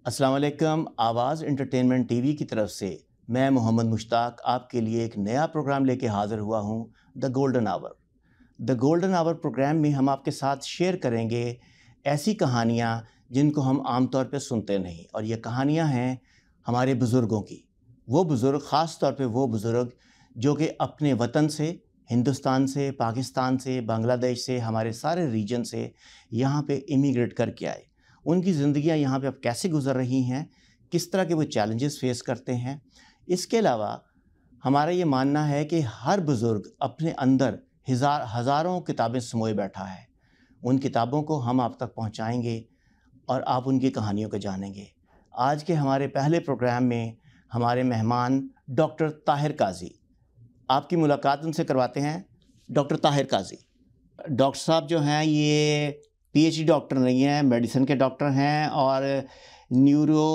السلام علیکم. آواز انٹرٹینمنٹ ٹی وی کی طرف سے میں محمد مشتاق آپ کے لیے ایک نیا پروگرام لے کے حاضر ہوا ہوں، the golden hour. The golden hour programme میں ہم آپ کے ساتھ شیئر کریں گے ایسی کہانیاں جن کو ہم عام طور پہ سنتے نہیں، اور یہ کہانیاں ہیں ہمارے بزرگوں کی. وہ بزرگ، خاص طور پہ وہ بزرگ جو کہ اپنے وطن سے، ہندوستان سے، پاکستان سے، بنگلہ دیش سے، ہمارے سارے ریجن سے یہاں پہ امیگریٹ کر کے آئے. ان کی زندگیاں یہاں پہ اب کیسے گزر رہی ہیں، کس طرح کے وہ چیلنجز فیس کرتے ہیں. اس کے علاوہ ہمارا یہ ماننا ہے کہ ہر بزرگ اپنے اندر ہزاروں کتابیں سموئے بیٹھا ہے. ان کتابوں کو ہم آپ تک پہنچائیں گے اور آپ ان کی کہانیوں کو جانیں گے. آج کے ہمارے پہلے پروگرام میں ہمارے مہمان ڈاکٹر طاہر قاضی، آپ کی ملاقات ان سے کرواتے ہیں. ڈاکٹر طاہر قاضی، ڈاکٹر صاحب جو ہیں یہ پی ایچ ڈی ڈاکٹر نہیں ہیں، میڈیسن کے ڈاکٹر ہیں، اور نیورو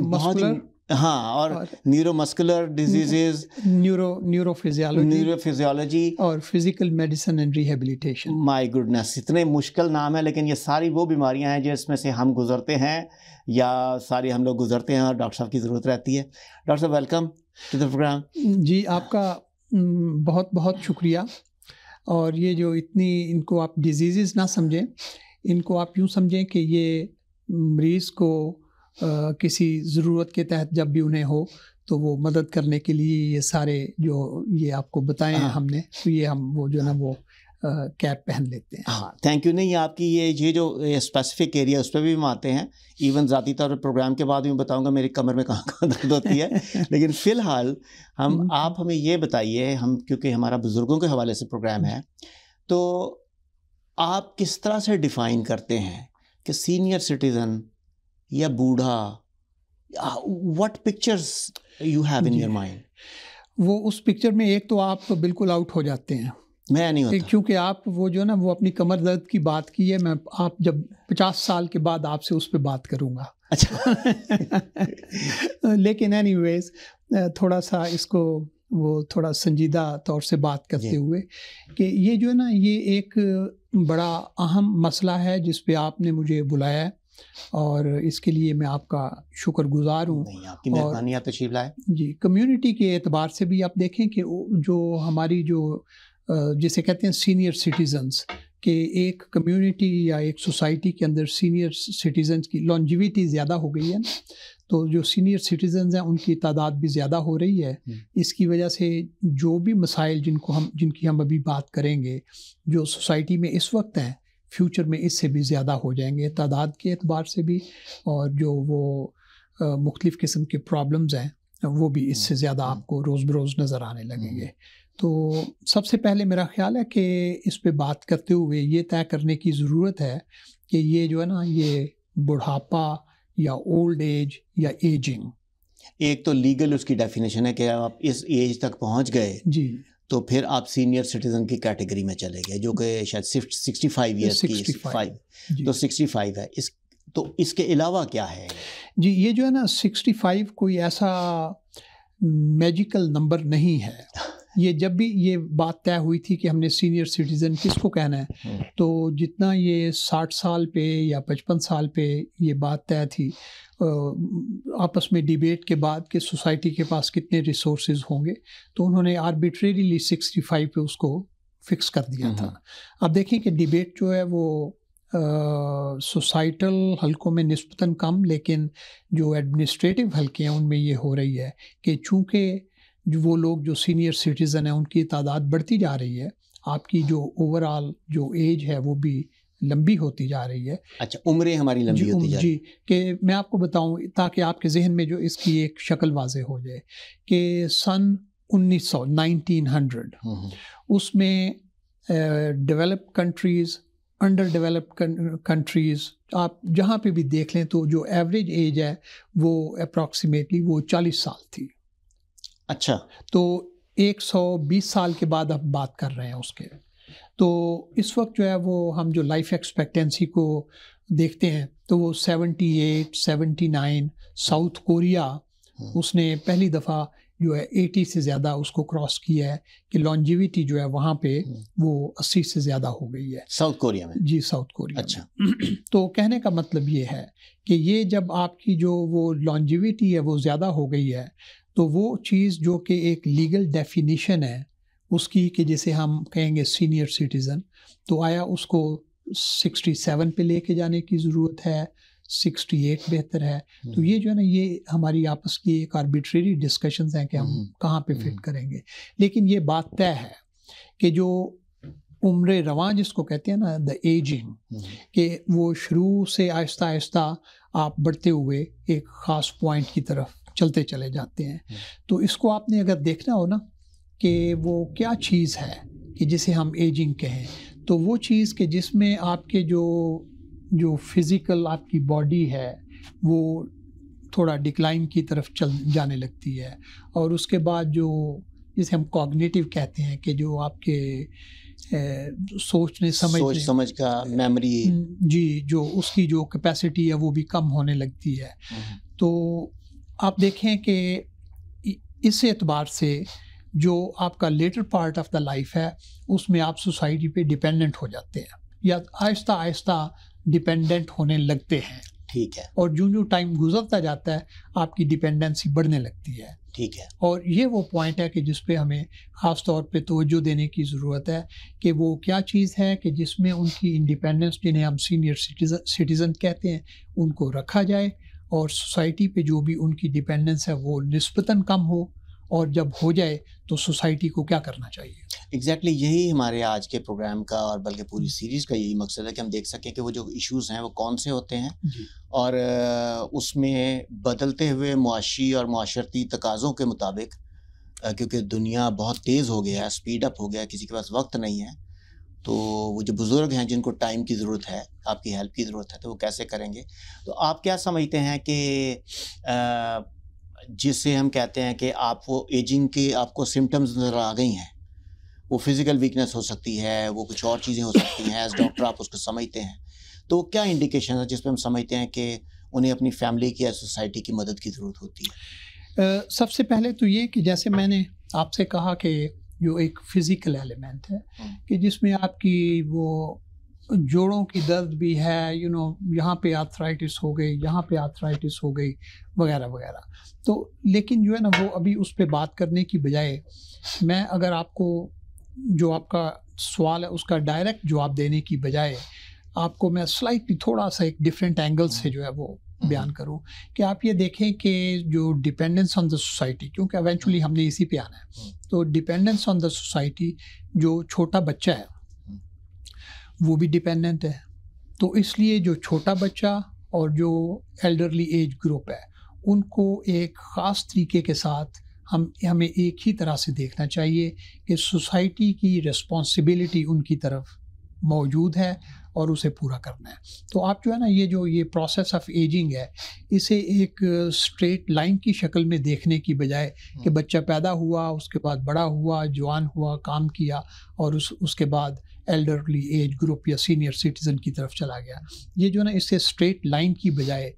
مسکولر، ہاں، اور neuromuscular diseases, neurophysiology اور physical medicine and rehabilitation. My goodness, اتنے مشکل نام ہیں، لیکن یہ ساری وہ بیماریاں ہیں جس میں سے ہم گزرتے ہیں، یا سارے ہم لوگ گزرتے ہیں، اور ڈاکٹر صاحب کی ضرورت رہتی ہے. ڈاکٹر صاحب ویلکم ٹو دا پروگرام. جی، آپ کا بہت بہت شکریہ. اور یہ جو ان کو آپ ڈیزیزز نہ سمجھیں، ان کو آپ یوں سمجھیں کہ یہ مریض کو کسی ضرورت کے تحت جب بھی انہیں ہو تو وہ مدد کرنے کے لیے یہ سارے جو یہ آپ کو بتائے ہیں ہم نے، تو یہ ہم وہ جو نا وہ کیپ پہن لیتے ہیں. ہاں، تھینک یو. نہیں، آپ کی یہ جو اسپیسیفک ایریا اس پہ بھی ہم آتے ہیں. ایون ذاتی طور پر پروگرام کے بعد میں بتاؤں گا میری کمر میں کہاں کہاں درد ہوتی ہے. لیکن فی الحال آپ ہمیں یہ بتائیے، کیونکہ ہمارا بزرگوں کے حوالے سے پروگرام ہے، تو آپ کس طرح سے ڈیفائن کرتے ہیں کہ سینئر سٹیزن یا بوڑھا، what pictures you have in your mind? وہ اس پکچر میں ایک تو آپ بالکل آؤٹ ہو جاتے ہیں. میں نہیں ہوتا، کیونکہ آپ وہ جو نا وہ اپنی کمر درد کی بات کی ہے. میں آپ جب 50 سال کے بعد آپ سے اس پہ بات کروں گا. اچھا. لیکن اینی ویز تھوڑا سا اس کو وہ تھوڑا سنجیدہ طور سے بات کرتے ہوئے کہ یہ جو ہے نا یہ ایک بڑا اہم مسئلہ ہے جس پہ آپ نے مجھے بلایا ہے، اور اس کے لیے میں آپ کا شکر گزار ہوں. آپ کی مہربانی، آپ تشریف لائے. جی، کمیونٹی کے اعتبار سے بھی آپ دیکھیں کہ جو ہماری جو جسے کہتے ہیں سینئر سٹیزنز، کہ ایک کمیونٹی یا ایک سوسائٹی کے اندر سینئر سٹیزنز کی لانجیویٹی زیادہ ہو گئی ہے، تو جو سینئر سٹیزنز ہیں ان کی تعداد بھی زیادہ ہو رہی ہے. اس کی وجہ سے جو بھی مسائل جن کی ہم ابھی بات کریں گے جو سوسائٹی میں اس وقت ہیں، فیوچر میں اس سے بھی زیادہ ہو جائیں گے تعداد کے اعتبار سے بھی، اور جو وہ مختلف قسم کے پرابلمز ہیں وہ بھی اس سے زیادہ آپ کو روز بروز نظر آنے لگیں گے. تو سب سے پہلے میرا خیال ہے کہ اس پہ بات کرتے ہوئے یہ طے کرنے کی ضرورت ہے کہ یہ جو ہے نا یہ بڑھاپا یا اولڈ ایج یا ایجنگ، ایک تو لیگل اس کی ڈیفینیشن ہے کہ آپ اس ایج تک پہنچ گئے جی تو پھر آپ سینئر سٹیزن کی کیٹیگری میں چلے گئے، جو کہ شاید 65 ایئرس کی 65 تو 65 ہے. تو اس کے علاوہ کیا ہے؟ جی، یہ جو ہے نا 65 کوئی ایسا میجیکل نمبر نہیں ہے. یہ جب بھی یہ بات طے ہوئی تھی کہ ہم نے سینئر سٹیزن کس کو کہنا ہے، تو جتنا یہ 60 سال پہ یا 55 سال پہ یہ بات طے تھی آپس میں ڈیبیٹ کے بعد کہ سوسائٹی کے پاس کتنے ریسورسز ہوں گے، تو انہوں نے آربیٹریلی 65 پہ اس کو فکس کر دیا تھا. اب دیکھیں کہ ڈیبیٹ جو ہے وہ سوسائٹل حلقوں میں نسبتاً کم، لیکن جو ایڈمنسٹریٹو حلقے ہیں ان میں یہ ہو رہی ہے کہ چونکہ جو وہ لوگ جو سینئر سٹیزن ہیں ان کی تعداد بڑھتی جا رہی ہے، آپ کی جو اوور آل جو ایج ہے وہ بھی لمبی ہوتی جا رہی ہے. اچھا، عمریں ہماری لمبی ہوتی جا رہی ہے. جی، کہ میں آپ کو بتاؤں تاکہ آپ کے ذہن میں جو اس کی ایک شکل واضح ہو جائے کہ سن 1900 اس میں develop countries, under develop countries, آپ جہاں پہ بھی دیکھ لیں تو جو ایوریج ایج ہے وہ اپروکسیمیٹلی وہ 40 سال تھی. اچھا، تو 120 سال کے بعد اب بات کر رہے ہیں اس کے. تو اس وقت جو ہے وہ ہم جو لائف ایکسپیکٹینسی کو دیکھتے ہیں تو وہ 78 79. ساؤتھ کوریا اس نے پہلی دفعہ جو ہے 80 سے زیادہ اس کو کراس کیا ہے کہ لانجیویٹی جو ہے وہاں پہ وہ 80 سے زیادہ ہو گئی ہے ساؤتھ کوریا میں. جی ساؤتھ کوریا. اچھا. تو کہنے کا مطلب یہ ہے کہ یہ جب آپ کی جو وہ لانجیویٹی ہے وہ زیادہ ہو گئی ہے تو وہ چیز جو کہ ایک لیگل ڈیفینیشن ہے اس کی کہ جسے ہم کہیں گے سینئر سٹیزن، تو آیا اس کو 67 پہ لے کے جانے کی ضرورت ہے، 68 بہتر ہے؟ تو یہ جو ہے نا یہ ہماری آپس کی ایک آربیٹریری ڈسکشنز ہیں کہ ہم کہاں پہ فٹ کریں گے. لیکن یہ بات طے ہے کہ جو عمر رواں جس کو کہتے ہیں نا دا ایجنگ، کہ وہ شروع سے آہستہ آہستہ آپ بڑھتے ہوئے ایک خاص پوائنٹ کی طرف چلتے چلے جاتے ہیں. تو اس کو آپ نے اگر دیکھنا ہو نا کہ وہ کیا چیز ہے کہ جسے ہم ایجنگ کہیں، تو وہ چیز کہ جس میں آپ کے جو فزیکل آپ کی باڈی ہے وہ تھوڑا ڈکلائن کی طرف جانے لگتی ہے، اور اس کے بعد جو جسے ہم کوگنیٹیو کہتے ہیں کہ جو آپ کے سوچ سمجھ کا میموری، جی جو اس کی جو کیپیسٹی ہے وہ بھی کم ہونے لگتی ہے. تو آپ دیکھیں کہ اس اعتبار سے جو آپ کا later part of the life ہے اس میں آپ سوسائٹی پہ ڈیپینڈنٹ ہو جاتے ہیں یا آہستہ آہستہ ڈیپینڈنٹ ہونے لگتے ہیں. ٹھیک ہے. اور جو ٹائم گزرتا جاتا ہے آپ کی ڈیپینڈنسی بڑھنے لگتی ہے. ٹھیک ہے. اور یہ وہ پوائنٹ ہے کہ جس پہ ہمیں خاص طور پہ توجہ دینے کی ضرورت ہے کہ وہ کیا چیز ہے کہ جس میں ان کی انڈیپینڈنس جنہیں ہم سینئر سٹیزن کہتے ہیں ان کو رکھا جائے، اور سوسائٹی پہ جو بھی ان کی ڈیپینڈنس ہے وہ نسبتاً کم ہو، اور جب ہو جائے تو سوسائٹی کو کیا کرنا چاہیے. ایگزیکٹلی یہی ہمارے آج کے پروگرام کا اور بلکہ پوری سیریز کا یہی مقصد ہے کہ ہم دیکھ سکیں کہ وہ جو ایشوز ہیں وہ کون سے ہوتے ہیں اور اس میں بدلتے ہوئے معاشی اور معاشرتی تقاضوں کے مطابق، کیونکہ دنیا بہت تیز ہو گیا ہے، اسپیڈ اپ ہو گیا ہے، کسی کے پاس وقت نہیں ہے، تو وہ جو بزرگ ہیں جن کو ٹائم کی ضرورت ہے، آپ کی ہیلپ کی ضرورت ہے، تو وہ کیسے کریں گے. تو آپ کیا سمجھتے ہیں کہ جسے ہم کہتے ہیں کہ آپ وہ ایجنگ کے آپ کو سمٹمز نظر آ گئی ہیں، وہ فزیکل ویکنس ہو سکتی ہے، وہ کچھ اور چیزیں ہو سکتی ہیں، ایز ڈاکٹر آپ اس کو سمجھتے ہیں، تو کیا انڈیکیشن ہے جس پہ ہم سمجھتے ہیں کہ انہیں اپنی فیملی کی یا سوسائٹی کی مدد کی ضرورت ہوتی ہے؟ سب سے پہلے تو یہ کہ جیسے میں نے آپ سے کہا کہ جو ایک فزیکل ایلیمنٹ ہے کہ جس میں آپ کی وہ جوڑوں کی درد بھی ہے، یہاں پہ آرتھرائٹس ہو گئی، یہاں پہ آرتھرائٹس ہو گئی وغیرہ وغیرہ. تو لیکن جو ہے نا وہ ابھی اس پہ بات کرنے کی بجائے میں اگر آپ کو جو آپ کا سوال ہے اس کا ڈائریکٹ جواب دینے کی بجائے آپ کو میں سلائٹلی تھوڑا سا ایک ڈفرینٹ اینگل سے جو ہے وہ بیان کروں کہ آپ یہ دیکھیں کہ جو ڈیپینڈنس آن دا سوسائٹی، کیونکہ ایونچولی ہم نے اسی پہ آنا ہے، تو ڈیپینڈنس آن دا سوسائٹی، جو چھوٹا بچہ ہے وہ بھی ڈیپینڈنٹ ہے. تو اس لیے جو چھوٹا بچہ اور جو ایلڈرلی ایج گروپ ہے ان کو ایک خاص طریقے کے ساتھ ہمیں ایک ہی طرح سے دیکھنا چاہیے کہ سوسائٹی کی ریسپانسبلٹی ان کی طرف موجود ہے اور اسے پورا کرنا ہے. تو آپ جو ہے نا یہ پروسیس آف ایجنگ ہے اسے ایک اسٹریٹ لائن کی شکل میں دیکھنے کی بجائے کہ بچہ پیدا ہوا، اس کے بعد بڑا ہوا، جوان ہوا، کام کیا، اور اس کے بعد ایلڈرلی ایج گروپ یا سینئر سٹیزن کی طرف چلا گیا. یہ جو ہے نا اسے اسٹریٹ لائن کی بجائے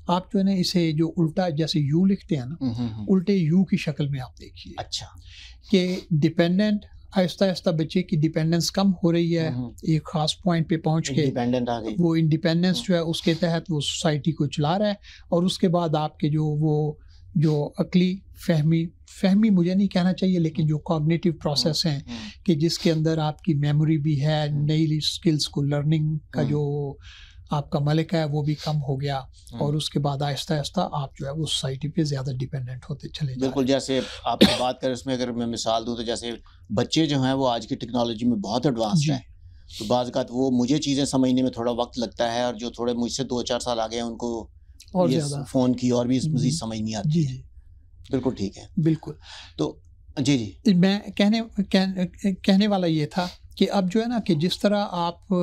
آپ جو ہے نا اسے جو الٹا جیسے یو لکھتے ہیں نا، الٹے یو کی شکل میں آپ دیکھیے. اچھا. کہ ڈیپینڈنٹ آہستہ آہستہ بچے کی ڈیپینڈنس کم ہو رہی ہے، ایک خاص پوائنٹ پہ پہنچ کے وہ انڈیپینڈنس جو ہے اس کے تحت وہ سوسائٹی کو چلا رہا ہے. اور اس کے بعد آپ کے جو عقلی فہمی مجھے نہیں کہنا چاہیے لیکن جو کوگنیٹیو پروسیس ہیں کہ جس کے اندر آپ کی میموری بھی ہے، نئی اسکلز کو لرننگ کا جو آپ کا ملک ہے وہ بھی کم ہو گیا، اور اس کے بعد آہستہ آہستہ آپ جو ہے وہ سوسائٹی پہ زیادہ ڈیپینڈنٹ ہوتے چلے جائیں. بالکل. جیسے آپ کی بات کریں اس میں اگر میں مثال دوں تو جیسے بچے جو ہیں وہ آج کی ٹیکنالوجی میں بہت ایڈوانسڈ ہیں، تو بعض اوقات وہ مجھے چیزیں سمجھنے میں تھوڑا وقت لگتا ہے، اور جو تھوڑے مجھ سے 2-4 سال آگے ہیں ان کو اور زیادہ فون کی اور بھی مزید سمجھ نہیں آتی. جی بالکل ٹھیک ہے. بالکل. تو جی میں کہنے والا یہ تھا کہ اب جو ہے نا کہ جس طرح آپ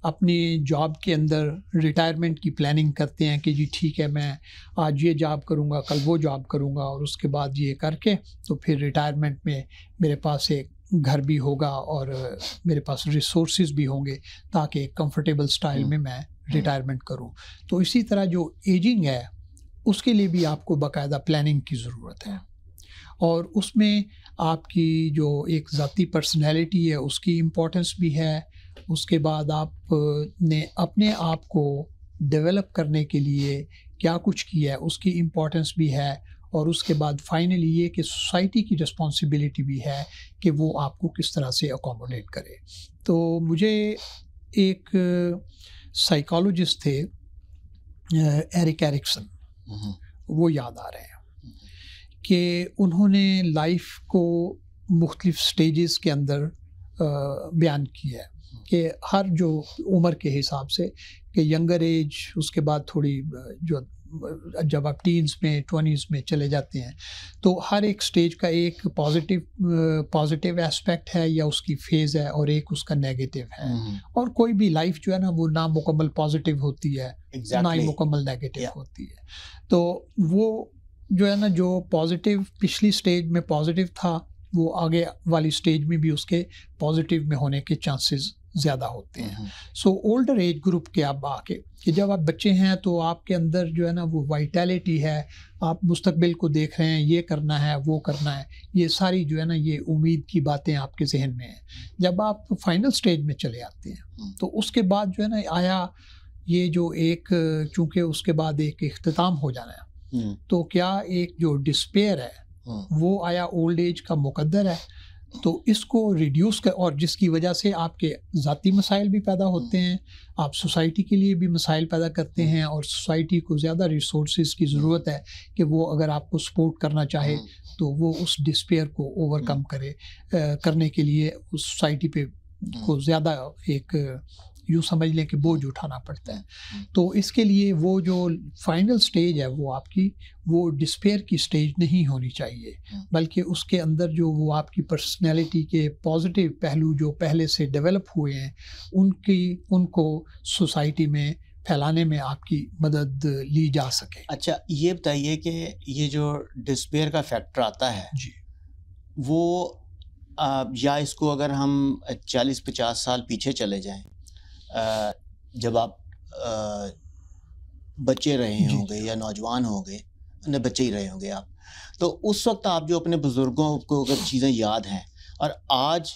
اپنی جاب کے اندر ریٹائرمنٹ کی پلاننگ کرتے ہیں کہ جی ٹھیک ہے میں آج یہ جاب کروں گا، کل وہ جاب کروں گا، اور اس کے بعد یہ کر کے تو پھر ریٹائرمنٹ میں میرے پاس ایک گھر بھی ہوگا اور میرے پاس ریسورسز بھی ہوں گے تاکہ ایک کمفرٹیبل سٹائل میں ریٹائرمنٹ کروں. تو اسی طرح جو ایجنگ ہے اس کے لیے بھی آپ کو باقاعدہ پلاننگ کی ضرورت ہے. اور اس میں آپ کی جو ایک ذاتی پرسنالٹی ہے اس کی امپورٹنس بھی ہے. اس کے بعد آپ نے اپنے آپ کو ڈیولپ کرنے کے لیے کیا کچھ کیا ہے اس کی امپورٹنس بھی ہے. اور اس کے بعد فائنلی یہ کہ سوسائٹی کی رسپانسبلٹی بھی ہے کہ وہ آپ کو کس طرح سے اکوموڈیٹ کرے. تو مجھے ایک سائیکالوجسٹ تھے ایرک ایرکسن، وہ یاد آ رہے ہیں کہ انہوں نے لائف کو مختلف سٹیجز کے اندر بیان کیا ہے کہ ہر جو عمر کے حساب سے کہ ینگر ایج، اس کے بعد تھوڑی جو جب آپ ٹینز میں 20s میں چلے جاتے ہیں تو ہر ایک سٹیج کا ایک پازیٹیو ایسپیکٹ ہے یا اس کی فیز ہے اور ایک اس کا نیگیٹو ہے. اور کوئی بھی لائف جو ہے نا وہ نامکمل پازیٹیو ہوتی ہے، نہ ہی مکمل نیگیٹو ہوتی ہے. تو وہ جو ہے نا جو پازیٹیو پچھلی سٹیج میں پازیٹیو تھا وہ آگے والی سٹیج میں بھی اس کے پازیٹیو میں ہونے کے چانسز زیادہ ہوتے ہیں. سو اولڈر ایج گروپ کے اب آ کے کہ جب آپ بچے ہیں تو آپ کے اندر جو ہے نا وہ وائٹیلٹی ہے، آپ مستقبل کو دیکھ رہے ہیں، یہ کرنا ہے وہ کرنا ہے، یہ ساری جو ہے نا یہ امید کی باتیں آپ کے ذہن میں ہیں. جب آپ فائنل سٹیج میں چلے آتے ہیں تو اس کے بعد جو ہے نا آیا یہ جو ایک چونکہ اس کے بعد ایک اختتام ہو جانا ہے تو کیا ایک جو ڈسپیئر ہے وہ آیا اولڈ ایج کا مقدر ہے. تو اس کو ریڈیوس کر، اور جس کی وجہ سے آپ کے ذاتی مسائل بھی پیدا ہوتے ہیں، آپ سوسائٹی کے لیے بھی مسائل پیدا کرتے ہیں، اور سوسائٹی کو زیادہ ریسورسز کی ضرورت ہے کہ وہ اگر آپ کو سپورٹ کرنا چاہے تو وہ اس ڈسپیئر کو اوور کم کرنے کے لیے اس سوسائٹی پہ کو زیادہ ایک یوں سمجھ لیں کہ بوجھ اٹھانا پڑتا ہے. تو اس کے لیے وہ جو فائنل سٹیج ہے وہ آپ کی وہ ڈسپیئر کی سٹیج نہیں ہونی چاہیے، بلکہ اس کے اندر جو وہ آپ کی پرسنالٹی کے پازیٹیو پہلو جو پہلے سے ڈیولپ ہوئے ہیں ان کو سوسائٹی میں پھیلانے میں آپ کی مدد لی جا سکے. اچھا یہ بتائیے کہ یہ جو ڈسپیئر کا فیکٹر آتا ہے جی وہ یا اس کو اگر ہم 40-50 سال پیچھے چلے جائیں، جب آپ بچے رہے ہوں گے یا نوجوان ہوں گے، بچے ہی رہے ہوں گے آپ، تو اس وقت آپ جو اپنے بزرگوں کو اگر چیزیں یاد ہیں اور آج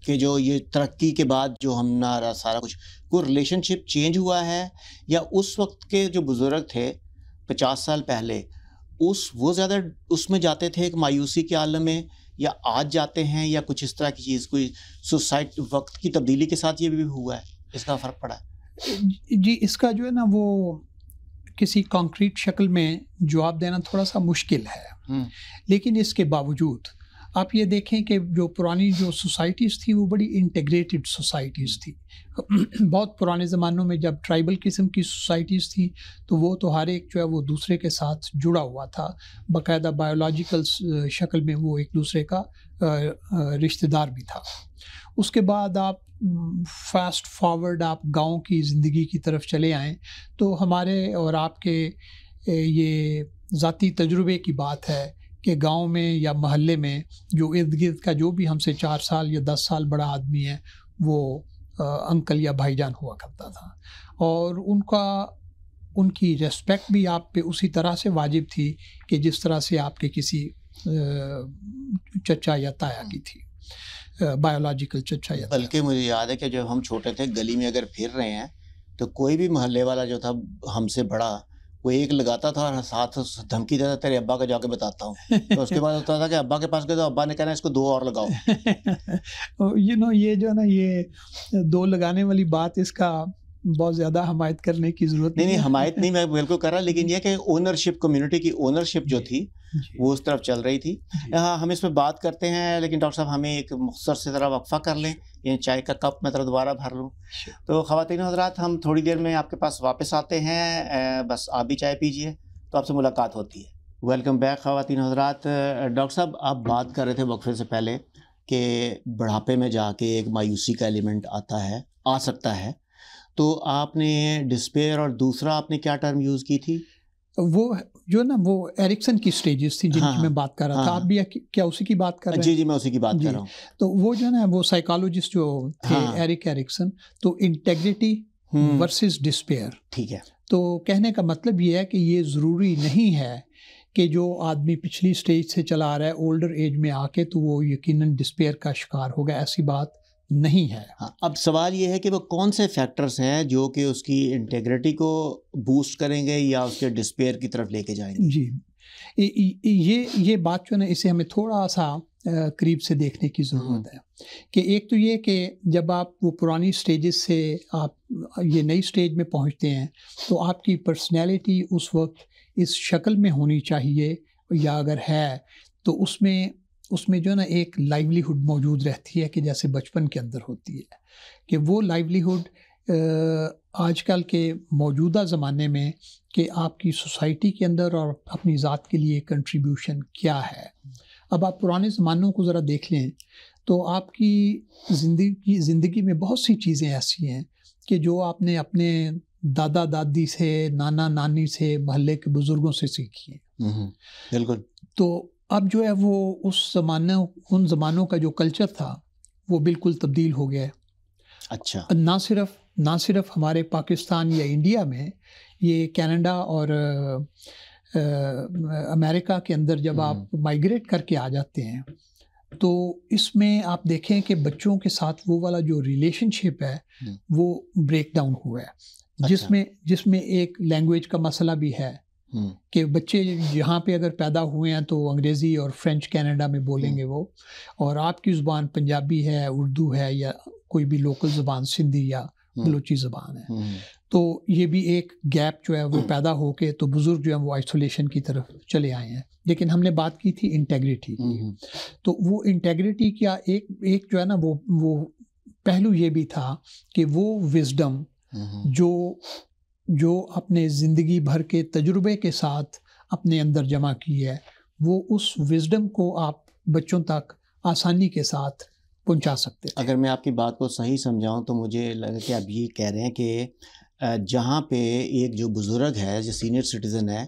کہ جو یہ ترقی کے بعد جو ہمارا سارا کچھ کوئی ریلیشن شپ چینج ہوا ہے، یا اس وقت کے جو بزرگ تھے 50 سال پہلے وہ زیادہ اس میں جاتے تھے ایک مایوسی کے عالم میں، یا آج جاتے ہیں، یا کچھ اس طرح کی چیز کوئی سوسائٹی وقت کی تبدیلی کے ساتھ یہ بھی ہوا ہے، اس کا فرق پڑا ہے؟ جی اس کا جو ہے نا وہ کسی کانکریٹ شکل میں جواب دینا تھوڑا سا مشکل ہے، لیکن اس کے باوجود آپ یہ دیکھیں کہ جو پرانی جو سوسائٹیز تھی وہ بڑی انٹیگریٹڈ سوسائٹیز تھی. بہت پرانے زمانوں میں جب ٹرائبل قسم کی سوسائٹیز تھیں تو وہ تو ہر ایک جو ہے وہ دوسرے کے ساتھ جڑا ہوا تھا، باقاعدہ بایولوجیکل شکل میں وہ ایک دوسرے کا رشتہ دار بھی تھا. اس کے بعد آپ فاسٹ فارورڈ آپ گاؤں کی زندگی کی طرف چلے آئیں تو ہمارے اور آپ کے یہ ذاتی تجربے کی بات ہے کہ گاؤں میں یا محلے میں جو ارد گرد کا جو بھی ہم سے 4 سال یا 10 سال بڑا آدمی ہے وہ انکل یا بھائی جان ہوا کرتا تھا، اور ان کی ریسپیکٹ بھی آپ پہ اسی طرح سے واجب تھی کہ جس طرح سے آپ کے کسی چچا یا تایا کی تھی، بایولوجیکل چچا یا تایا. بلکہ مجھے یاد ہے کہ جب ہم چھوٹے تھے گلی میں اگر پھر رہے ہیں تو کوئی بھی محلے والا جو تھا ہم سے بڑا کوئی ایک لگاتا تھا اور ساتھ دھمکی دیتا تیرے ابا کا جا کے بتاتا ہوں، تو اس کے بعد ہوتا تھا کہ ابا کے پاس گئے تو ابا نے کہنا اس کو 2 اور لگاؤ. یہ جو نا یہ 2 لگانے والی بات اس کا بہت زیادہ حمایت کرنے کی ضرورت نہیں حمایت نہیں میں بالکل کر رہا، لیکن یہ کہ اونرشپ کمیونٹی کی اونرشپ جو تھی وہ اس طرف چل رہی تھی. ہاں ہم اس میں بات کرتے ہیں، لیکن ڈاکٹر صاحب ہمیں ایک مختصر سے ذرا وقفہ کر لیں، یہ چائے کا کپ میں ذرا دوبارہ بھر لوں. تو خواتین حضرات ہم تھوڑی دیر میں آپ کے پاس واپس آتے ہیں، بس آپ بھی چائے پیجیے تو آپ سے ملاقات ہوتی ہے. ویلکم بیک خواتین حضرات. ڈاکٹر صاحب آپ بات کر رہے تھے وقفے سے پہلے کہ بڑھاپے میں جا کے ایک مایوسی کا ایلیمنٹ آ سکتا ہے، تو آپ نے ڈسپیئر اور دوسرا آپ نے کیا ٹرم یوز کی تھی؟ وہ جو نا وہ ایرکسن کی سٹیجز تھی جن کی میں بات کر رہا تھا. آپ بھی کیا اسی کی بات کر رہے ہیں؟ جی میں اسی کی بات کر رہا ہوں. تو وہ جو نا وہ سائیکالوجسٹ جو تھے ایرک ایرکسن، تو انٹیگریٹی ورسز ڈسپیئر. ٹھیک ہے. تو کہنے کا مطلب یہ ہے کہ یہ ضروری نہیں ہے کہ جو آدمی پچھلی سٹیج سے چلا آ رہا ہے اولڈر ایج میں آ کے تو وہ یقیناً ڈسپیئر کا شکار ہوگا، ایسی بات نہیں ہے. ہاں، اب سوال یہ ہے کہ وہ کون سے فیکٹرز ہیں جو کہ اس کی انٹیگریٹی کو بوسٹ کریں گے یا اس کے ڈسپیئر کی طرف لے کے جائیں گے؟ جی، یہ بات جو ہے نا، اسے ہمیں تھوڑا سا قریب سے دیکھنے کی ضرورت ہے. کہ ایک تو یہ کہ جب آپ وہ پرانی سٹیجز سے آپ یہ نئی سٹیج میں پہنچتے ہیں تو آپ کی پرسنالٹی اس وقت اس شکل میں ہونی چاہیے، یا اگر ہے تو اس میں جو ہے نا ایک لائیولیہڈ موجود رہتی ہے کہ جیسے بچپن کے اندر ہوتی ہے. کہ وہ لائیولیہڈ آج کل کے موجودہ زمانے میں کہ آپ کی سوسائٹی کے اندر اور اپنی ذات کے لیے کنٹریبیوشن کیا ہے. اب آپ پرانے زمانوں کو ذرا دیکھ لیں تو آپ کی زندگی میں بہت سی چیزیں ایسی ہیں کہ جو آپ نے اپنے دادا دادی سے، نانا نانی سے، محلے کے بزرگوں سے سیکھی ہیں. بالکل. تو اب جو ہے وہ ان زمانوں کا جو کلچر تھا وہ بالکل تبدیل ہو گیا ہے. اچھا. نہ صرف ہمارے پاکستان یا انڈیا میں، یہ کینیڈا اور امریکہ کے اندر جب آپ مائیگریٹ کر کے آ جاتے ہیں تو اس میں آپ دیکھیں کہ بچوں کے ساتھ وہ والا جو ریلیشن شپ ہے وہ بریک ڈاؤن ہوا ہے. جس میں ایک لینگویج کا مسئلہ بھی ہے کہ بچے یہاں پہ اگر پیدا ہوئے ہیں تو انگریزی اور فرینچ کینیڈا میں بولیں گے وہ، اور آپ کی زبان پنجابی ہے، اردو ہے، یا کوئی بھی لوکل زبان سندھی یا بلوچی زبان ہے. تو یہ بھی ایک گیپ جو ہے وہ پیدا ہو کے تو بزرگ جو ہیں وہ آئسولیشن کی طرف چلے آئے ہیں. لیکن ہم نے بات کی تھی انٹیگریٹی کی، تو وہ انٹیگریٹی کیا ایک جو ہے نا وہ پہلو یہ بھی تھا کہ وہ وزڈم جو اپنے زندگی بھر کے تجربے کے ساتھ اپنے اندر جمع کی ہے، وہ اس وزڈم کو آپ بچوں تک آسانی کے ساتھ پہنچا سکتے تھے. اگر میں آپ کی بات کو صحیح سمجھاؤں تو مجھے لگا کہ آپ یہ کہہ رہے ہیں کہ جہاں پہ ایک جو بزرگ ہے، جو سینئر سٹیزن ہے،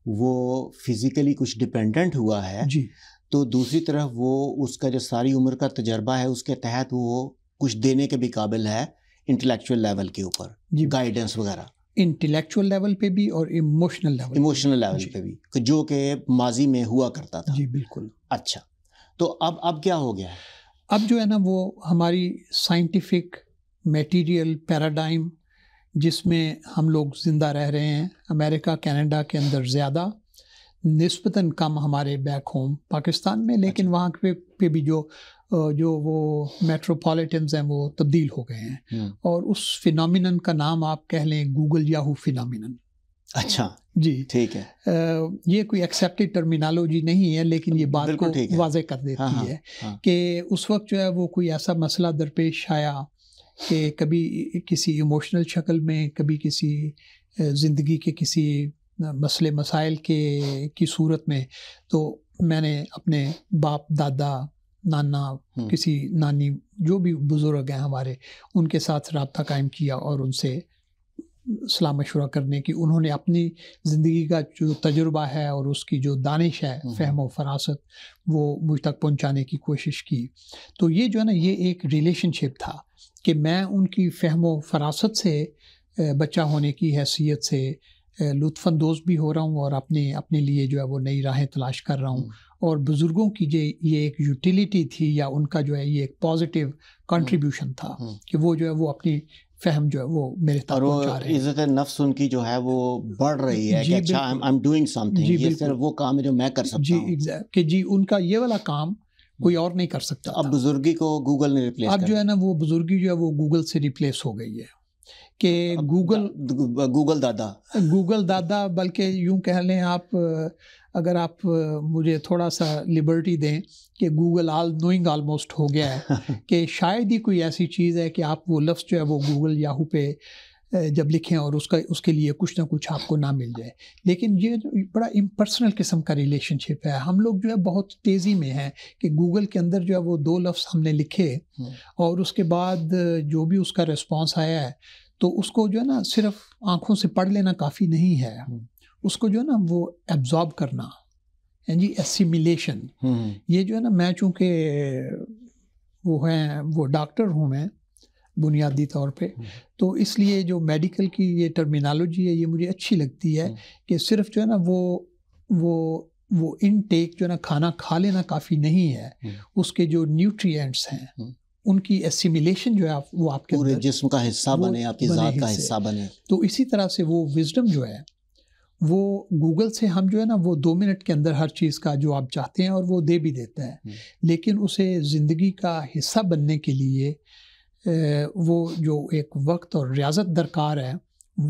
وہ فزیکلی کچھ ڈپینڈنٹ ہوا ہے، جی، تو دوسری طرف وہ اس کا جو ساری عمر کا تجربہ ہے اس کے تحت وہ کچھ دینے کے بھی قابل ہے انٹلیکچوئل لیول کے اوپر، جی، گائیڈنس وغیرہ، انٹلیکچوئل لیول پہ بھی اور ایموشنل لیول پہ بھی، جو کہ ماضی میں ہوا کرتا تھا. جی بالکل. اچھا، تو اب کیا ہو گیا ہے؟ اب جو ہے نا وہ ہماری سائنٹیفک میٹیریل پیراڈائم جس میں ہم لوگ زندہ رہ رہے ہیں، امریکہ کینیڈا کے اندر زیادہ، نسبتاً کم ہمارے بیک ہوم پاکستان میں، لیکن وہاں پہ بھی جو وہ میٹروپولیٹنز ہیں وہ تبدیل ہو گئے ہیں. اور اس فینومینن کا نام آپ کہہ لیں گوگل یاہو فینومینن. اچھا جی ٹھیک ہے. یہ کوئی ایکسیپٹڈ ٹرمینالوجی نہیں ہے، لیکن یہ بات کو واضح کر دیتی ہے کہ اس وقت جو ہے وہ کوئی ایسا مسئلہ درپیش آیا کہ کبھی کسی ایموشنل شکل میں، کبھی کسی زندگی کے کسی مسئلے مسائل کی صورت میں، تو میں نے اپنے باپ، دادا، نانا، کسی نانی، جو بھی بزرگ ہیں ہمارے، ان کے ساتھ رابطہ قائم کیا اور ان سے صلاح مشورہ کرنے کی، انہوں نے اپنی زندگی کا جو تجربہ ہے اور اس کی جو دانش ہے، فہم و فراست، وہ مجھ تک پہنچانے کی کوشش کی. تو یہ جو ہے نا یہ ایک ریلیشن شپ تھا کہ میں ان کی فہم و فراست سے بچہ ہونے کی حیثیت سے لطف اندوز بھی ہو رہا ہوں اور اپنے لیے جو ہے وہ نئی راہیں تلاش کر رہا ہوں. اور بزرگوں کی یہ ایک یوٹیلیٹی تھی، یا ان کا جو ہے یہ ایک پازیٹیو کنٹریبیوشن تھا کہ وہ جو ہے وہ اپنی فہم جو ہے وہ میرے تک پہنچا رہے ہیں. عزت نفس ان کی جو ہے وہ بڑھ رہی ہے کہ اچھا I am doing some thing, یہ صرف وہ کام ہے جو میں کر سکتا ہوں. جی کہ جی ان کا یہ والا کام کوئی اور نہیں کر سکتا. اب بزرگی کو گوگل نے ریپلیس اب جو ہے نا وہ بزرگی جو ہے وہ گوگل سے ریپلیس ہو گئی ہے کہ گوگل دادا، بلکہ یوں کہہ لیں آپ، اگر آپ مجھے تھوڑا سا لبرٹی دیں کہ گوگل آل نوئنگ آلموسٹ ہو گیا ہے کہ شاید ہی کوئی ایسی چیز ہے کہ آپ وہ لفظ جو ہے وہ گوگل یاہو پہ جب لکھیں اور اس کے لیے کچھ نہ کچھ آپ کو نہ مل جائے. لیکن یہ بڑا امپرسنل قسم کا ریلیشن شپ ہے. ہم لوگ جو ہے بہت تیزی میں ہیں کہ گوگل کے اندر جو ہے وہ 2 لفظ ہم نے لکھے اور اس کے بعد جو بھی اس کا ریسپانس آیا ہے تو اس کو جو ہے نا صرف آنکھوں سے پڑھ لینا کافی نہیں ہے، اس کو جو ہے نا وہ ایبزارب کرنا، یعنی ایسیمیلیشن. یہ جو ہے نا میں چونکہ وہ ڈاکٹر ہوں میں بنیادی طور پہ، تو اس لیے جو میڈیکل کی یہ ٹرمینالوجی ہے یہ مجھے اچھی لگتی ہے کہ صرف جو ہے نا وہ وہ انٹیک جو ہے نا کھانا کھا لینا کافی نہیں ہے، اس کے جو نیوٹریئنٹس ہیں ان کی ایسیمیلیشن جو ہے وہ آپ کے پورے جسم کا حصہ بنے، آپ کی ذات کا حصہ بنے. تو اسی طرح سے وہ وزڈم جو ہے وہ گوگل سے ہم جو ہے نا وہ 2 منٹ کے اندر ہر چیز کا جو آپ چاہتے ہیں اور وہ دے بھی دیتا ہے، لیکن اسے زندگی کا حصہ بننے کے لیے وہ جو ایک وقت اور ریاضت درکار ہے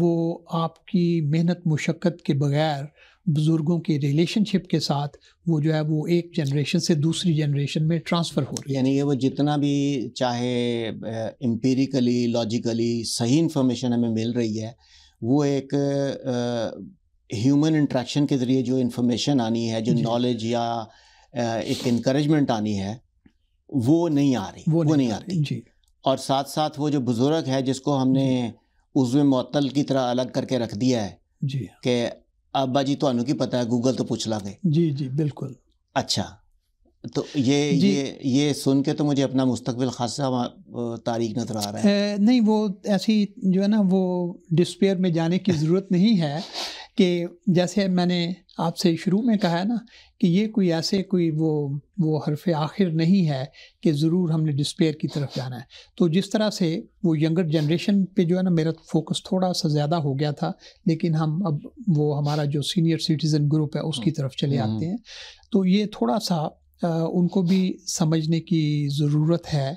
وہ آپ کی محنت مشقت کے بغیر بزرگوں کے ریلیشن شپ کے ساتھ وہ جو ہے وہ ایک جنریشن سے دوسری جنریشن میں ٹرانسفر ہو رہی ہے. یعنی یہ وہ جتنا بھی چاہے امپیریکلی لاجیکلی صحیح انفارمیشن ہمیں مل رہی ہے، وہ ایک ہیومن انٹریکشن کے ذریعے جو انفارمیشن آنی ہے، جو نالج یا ایک انکریجمنٹ آنی ہے، وہ نہیں آ رہی، وہ نہیں آتی جی. اور ساتھ ساتھ وہ جو بزرگ ہے جس کو ہم نے عضو معطل کی طرح الگ کر کے رکھ دیا ہے جی کہ ابا جی تو انہوں کی پتہ ہے، گوگل تو پوچھ لا گے. جی جی بالکل. اچھا، تو یہ سن کے تو مجھے اپنا مستقبل خاصا تاریک نظر آ رہا ہے. نہیں، وہ ایسی جو ہے نا وہ ڈسپیئر میں جانے کی ضرورت نہیں ہے کہ جیسے میں نے آپ سے شروع میں کہا ہے نا کہ یہ کوئی ایسے کوئی وہ حرف آخر نہیں ہے کہ ضرور ہم نے ڈسپیئر کی طرف جانا ہے. تو جس طرح سے وہ ینگر جنریشن پہ جو ہے نا میرا فوکس تھوڑا سا زیادہ ہو گیا تھا، لیکن ہم اب وہ ہمارا جو سینئر سٹیزن گروپ ہے اس کی طرف چلے آتے ہیں. تو یہ تھوڑا سا ان کو بھی سمجھنے کی ضرورت ہے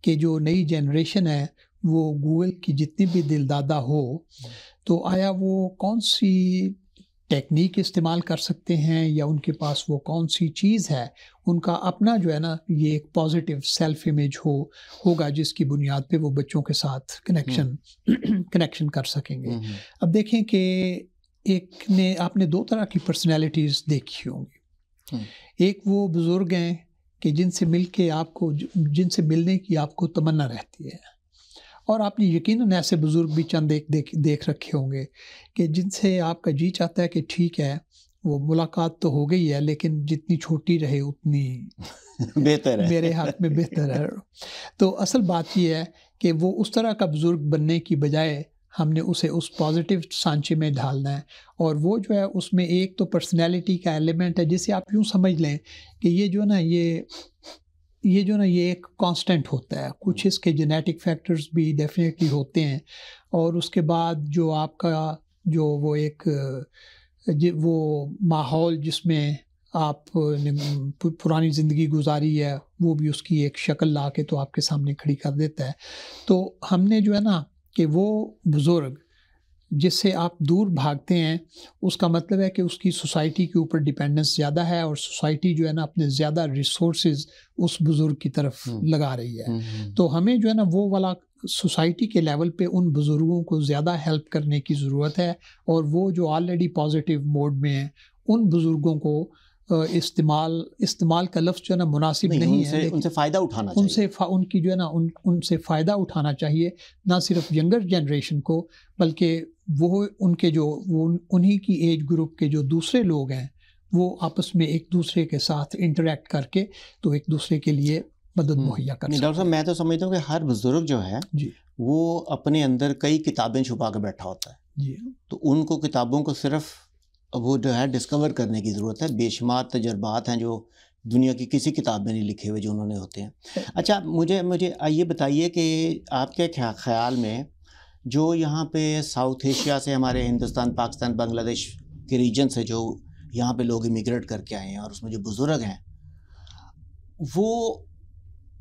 کہ جو نئی جنریشن ہے وہ گوگل کی جتنی بھی دل دادا ہو تو آیا وہ کون سی ٹیکنیک استعمال کر سکتے ہیں یا ان کے پاس وہ کون سی چیز ہے، ان کا اپنا جو ہے نا یہ ایک پازیٹیو سیلف امیج ہوگا جس کی بنیاد پہ وہ بچوں کے ساتھ کنیکشن کر سکیں گے. اب دیکھیں کہ آپ نے 2 طرح کی پرسنالٹیز دیکھی ہوں گی. ایک وہ بزرگ ہیں کہ جن سے ملنے کی آپ کو تمنا رہتی ہے، اور آپ نے یقیناً ایسے بزرگ بھی چند دیکھ رکھے ہوں گے کہ جن سے آپ کا جی چاہتا ہے کہ ٹھیک ہے وہ ملاقات تو ہو گئی ہے لیکن جتنی چھوٹی رہے اتنی بہتر ہے، میرے حق میں بہتر ہے. تو اصل بات یہ ہے کہ وہ اس طرح کا بزرگ بننے کی بجائے ہم نے اسے اس پازیٹیو سانچے میں ڈھالنا ہے، اور وہ جو ہے اس میں ایک تو پرسنالٹی کا ایلیمنٹ ہے جسے آپ یوں سمجھ لیں کہ یہ جو نا یہ ایک کانسٹنٹ ہوتا ہے. کچھ اس کے جینیٹک فیکٹرز بھی ڈیفینیٹلی ہوتے ہیں، اور اس کے بعد جو آپ کا جو وہ ایک وہ ماحول جس میں آپ پرانی زندگی گزاری ہے وہ بھی اس کی ایک شکل لا کے تو آپ کے سامنے کھڑی کر دیتا ہے. تو ہم نے جو ہے نا کہ وہ بزرگ جس سے آپ دور بھاگتے ہیں اس کا مطلب ہے کہ اس کی سوسائٹی کے اوپر ڈیپینڈنس زیادہ ہے، اور سوسائٹی جو ہے نا اپنے زیادہ ریسورسز اس بزرگ کی طرف لگا رہی ہے. تو ہمیں جو ہے نا وہ والا سوسائٹی کے لیول پہ ان بزرگوں کو زیادہ ہیلپ کرنے کی ضرورت ہے، اور وہ جو آلریڈی پازیٹیو موڈ میں ہیں ان بزرگوں کو استعمال کا لفظ جو ہے نا مناسب نہیں ہے، ان سے فائدہ اٹھانا چاہیے، ان کی جو ہے نا ان سے فائدہ اٹھانا چاہیے، نہ صرف ینگر جنریشن کو بلکہ وہ ان کے جو انہی کی ایج گروپ کے جو دوسرے لوگ ہیں وہ آپس میں ایک دوسرے کے ساتھ انٹریکٹ کر کے تو ایک دوسرے کے لیے مدد مہیا کر سکتے ہیں. ڈاکٹر صاحب میں تو سمجھتا ہوں کہ ہر بزرگ جو ہے جی وہ اپنے اندر کئی کتابیں چھپا کے بیٹھا ہوتا ہے جی، تو ان کو کتابوں کو صرف وہ جو ہے ڈسکور کرنے کی ضرورت ہے. بے شمار تجربات ہیں جو دنیا کی کسی کتاب میں نہیں لکھے ہوئے جو انہوں نے ہوتے ہیں. اچھا مجھے یہ بتائیے کہ آپ کے خیال میں جو یہاں پہ ساؤتھ ایشیا سے ہمارے ہندوستان، پاکستان، بنگلہ دیش کے ریجن سے جو یہاں پہ لوگ امیگریٹ کر کے آئے ہیں اور اس میں جو بزرگ ہیں وہ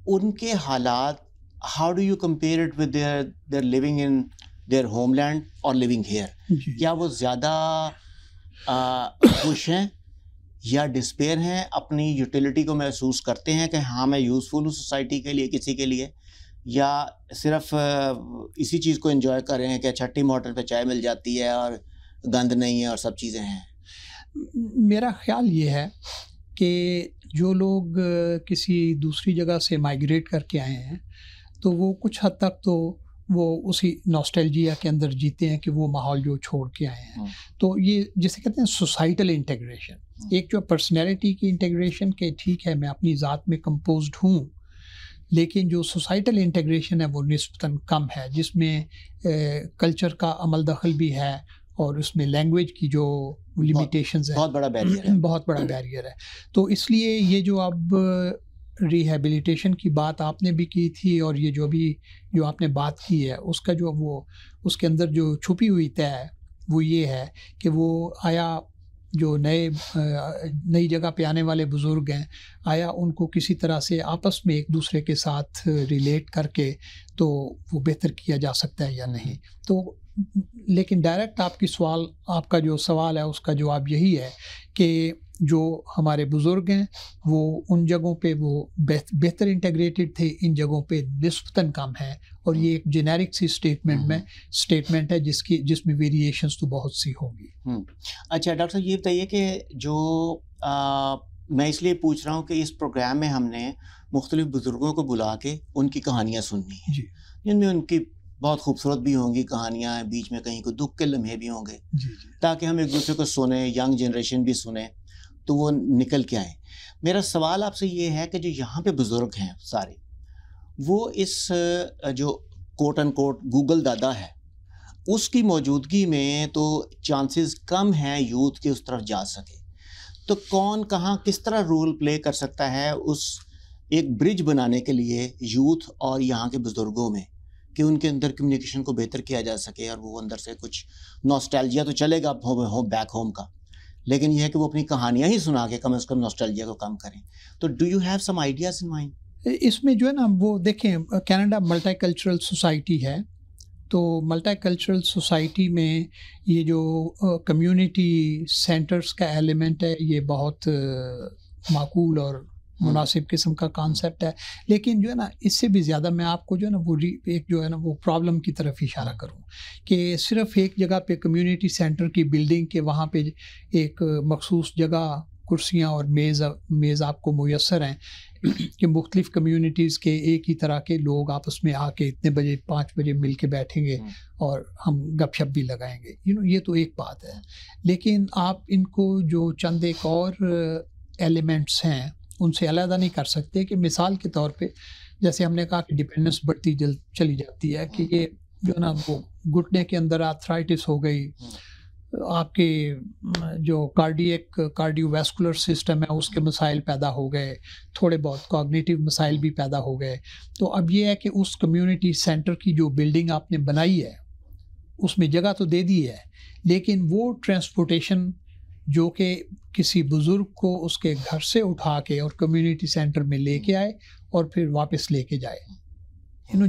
ان کے حالات how do you compare it with their living in their homeland اور لیونگ ہیئر؟ کیا وہ زیادہ خوش ہیں یا ڈسپیئر ہیں؟ اپنی یوٹیلیٹی کو محسوس کرتے ہیں کہ ہاں میں یوزفل ہوں سوسائٹی کے لیے، کسی کے لیے، یا صرف اسی چیز کو انجوائے کر رہے ہیں کہ چھٹی موٹر پہ چائے مل جاتی ہے اور گند نہیں ہے اور سب چیزیں ہیں؟ میرا خیال یہ ہے کہ جو لوگ کسی دوسری جگہ سے مائیگریٹ کر کے آئے ہیں تو وہ کچھ حد تک تو وہ اسی نوسٹیلجیا کے اندر جیتے ہیں کہ وہ ماحول جو چھوڑ کے آئے ہیں. تو یہ جسے کہتے ہیں سوسائٹل انٹیگریشن، ایک جو پرسنالٹی کی انٹیگریشن کہ ٹھیک ہے میں اپنی ذات میں کمپوزڈ ہوں، لیکن جو سوسائٹل انٹیگریشن ہے وہ نسبتاً کم ہے، جس میں کلچر کا عمل دخل بھی ہے، اور اس میں لینگویج کی جو لمیٹیشنز ہیں, بہت بڑا بیریئر ہے, بہت بڑا بیریئر ہے. تو اس لیے یہ جو اب ریہیبلیٹیشن کی بات آپ نے بھی کی تھی, اور یہ جو آپ نے بات کی ہے, اس کا جو وہ اس کے اندر جو چھپی ہوئی طے ہے وہ یہ ہے کہ وہ آیا جو نئی جگہ پہ آنے والے بزرگ ہیں, آیا ان کو کسی طرح سے آپس میں ایک دوسرے کے ساتھ ریلیٹ کر کے تو وہ بہتر کیا جا سکتا ہے یا نہیں. تو لیکن ڈائریکٹ آپ کا جو سوال ہے اس کا جواب یہی ہے کہ جو ہمارے بزرگ ہیں وہ ان جگہوں پہ وہ بہتر انٹیگریٹڈ تھے, ان جگہوں پہ نسبتاً کم ہیں, اور یہ ایک جینیرک سی اسٹیٹمنٹ ہے جس میں ویریشنز تو بہت سی ہوں گی. اچھا ڈاکٹر صاحب یہ بتائیے کہ جو میں اس لیے پوچھ رہا ہوں کہ اس پروگرام میں ہم نے مختلف بزرگوں کو بلا کے ان کی کہانیاں سننی ہیں, جن میں ان کی بہت خوبصورت بھی ہوں گی کہانیاں, بیچ میں کہیں کوئی دکھ کے لمحے بھی ہوں گے, تاکہ ہم ایک دوسرے کو سنیں, ینگ جنریشن بھی سنیں تو وہ نکل کے آئیں. میرا سوال آپ سے یہ ہے کہ جو یہاں پہ بزرگ ہیں سارے, وہ اس جو کوٹ ان کوٹ گوگل دادا ہے اس کی موجودگی میں تو چانسز کم ہیں یوتھ کے اس طرف جا سکے, تو کون کہاں کس طرح رول پلے کر سکتا ہے اس ایک برج بنانے کے لیے یوتھ اور یہاں کے بزرگوں میں, کہ ان کے اندر کمیونیکیشن کو بہتر کیا جا سکے, اور وہ اندر سے کچھ نوسٹیلجیا تو چلے گا بیک ہوم کا, لیکن یہ ہے کہ وہ اپنی کہانیاں ہی سنا کے کم از کم نوسٹیلجیا کو کم کریں. تو do you have some ideas in mind? اس میں جو ہے نا وہ دیکھیں, کینیڈا ملٹی کلچرل سوسائٹی ہے, تو ملٹی کلچرل سوسائٹی میں یہ جو کمیونٹی سینٹرز کا ایلیمنٹ ہے یہ بہت معقول اور مناسب قسم کا کانسیپٹ ہے. لیکن جو ہے نا اس سے بھی زیادہ میں آپ کو جو ہے نا وہ ایک جو ہے نا وہ پرابلم کی طرف اشارہ کروں کہ صرف ایک جگہ پہ کمیونٹی سینٹر کی بلڈنگ کے وہاں پہ ایک مخصوص جگہ کرسیاں اور میز آپ کو میسر ہیں کہ مختلف کمیونٹیز کے ایک ہی طرح کے لوگ آپس میں آ کے اتنے بجے 5 بجے مل کے بیٹھیں گے اور ہم گپ شپ بھی لگائیں گے. یہ تو ایک بات ہے, لیکن آپ ان کو جو چند ایک اور ایلیمنٹس ہیں ان سے علیحدہ نہیں کر سکتے. کہ مثال کے طور پہ جیسے ہم نے کہا کہ ڈپینڈنس بڑھتی چلی جاتی ہے, کہ یہ جو نا وہ گھٹنے کے اندر آرتھرائٹس ہو گئی, آپ کے جو کارڈیو ویسکولر سسٹم ہے اس کے مسائل پیدا ہو گئے, تھوڑے بہت کوگنیٹیو مسائل بھی پیدا ہو گئے. تو اب یہ ہے کہ اس کمیونٹی سینٹر کی جو بلڈنگ آپ نے بنائی ہے اس میں جگہ تو دے دی ہے, لیکن وہ ٹرانسپورٹیشن جو کہ کسی بزرگ کو اس کے گھر سے اٹھا کے اور کمیونٹی سینٹر میں لے کے آئے اور پھر واپس لے کے جائے,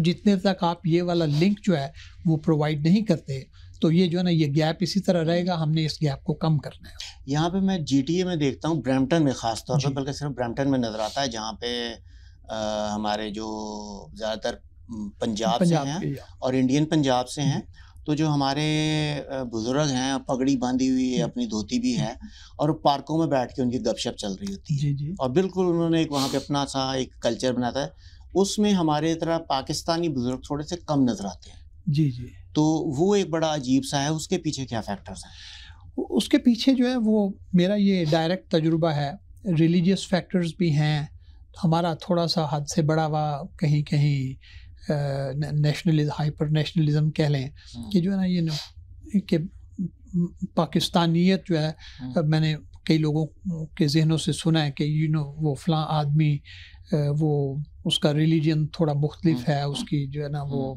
جتنے تک آپ یہ والا لنک جو ہے وہ پرووائڈ نہیں کرتے تو یہ جو ہے نا یہ گیپ اسی طرح رہے گا. ہم نے اس گیپ کو کم کرنا ہے. یہاں پہ میں جی ٹی اے میں دیکھتا ہوں, برمپٹن میں خاص طور پہ, بلکہ صرف برمپٹن میں نظر آتا ہے, جہاں پہ ہمارے جو زیادہ تر پنجاب سے ہیں اور انڈین پنجاب سے ہیں, تو جو ہمارے بزرگ ہیں پگڑی باندھی ہوئی ہے, اپنی دھوتی بھی ہے, اور پارکوں میں بیٹھ کے ان کی گپ شپ چل رہی ہوتی ہے, اور بالکل انہوں نے ایک وہاں پہ اپنا سا ایک کلچر بناتا ہے. اس میں ہمارے طرح پاکستانی بزرگ تھوڑے سے کم نظر آتے ہیں. جی جی, تو وہ ایک بڑا عجیب سا ہے. اس کے پیچھے کیا فیکٹرز ہیں؟ اس کے پیچھے جو ہے وہ میرا یہ ڈائریکٹ تجربہ ہے. ریلیجیس فیکٹرز بھی ہیں, ہمارا تھوڑا سا حد سے بڑا ہوا کہیں ہائپر نیشنلزم کہہ لیں, کہ جو ہے نا یہ کہ پاکستانیت جو ہے, میں نے کئی لوگوں کے ذہنوں سے سنا ہے کہ وہ فلاں آدمی وہ اس کا ریلیجن تھوڑا مختلف ہے, اس کی جو ہے نا وہ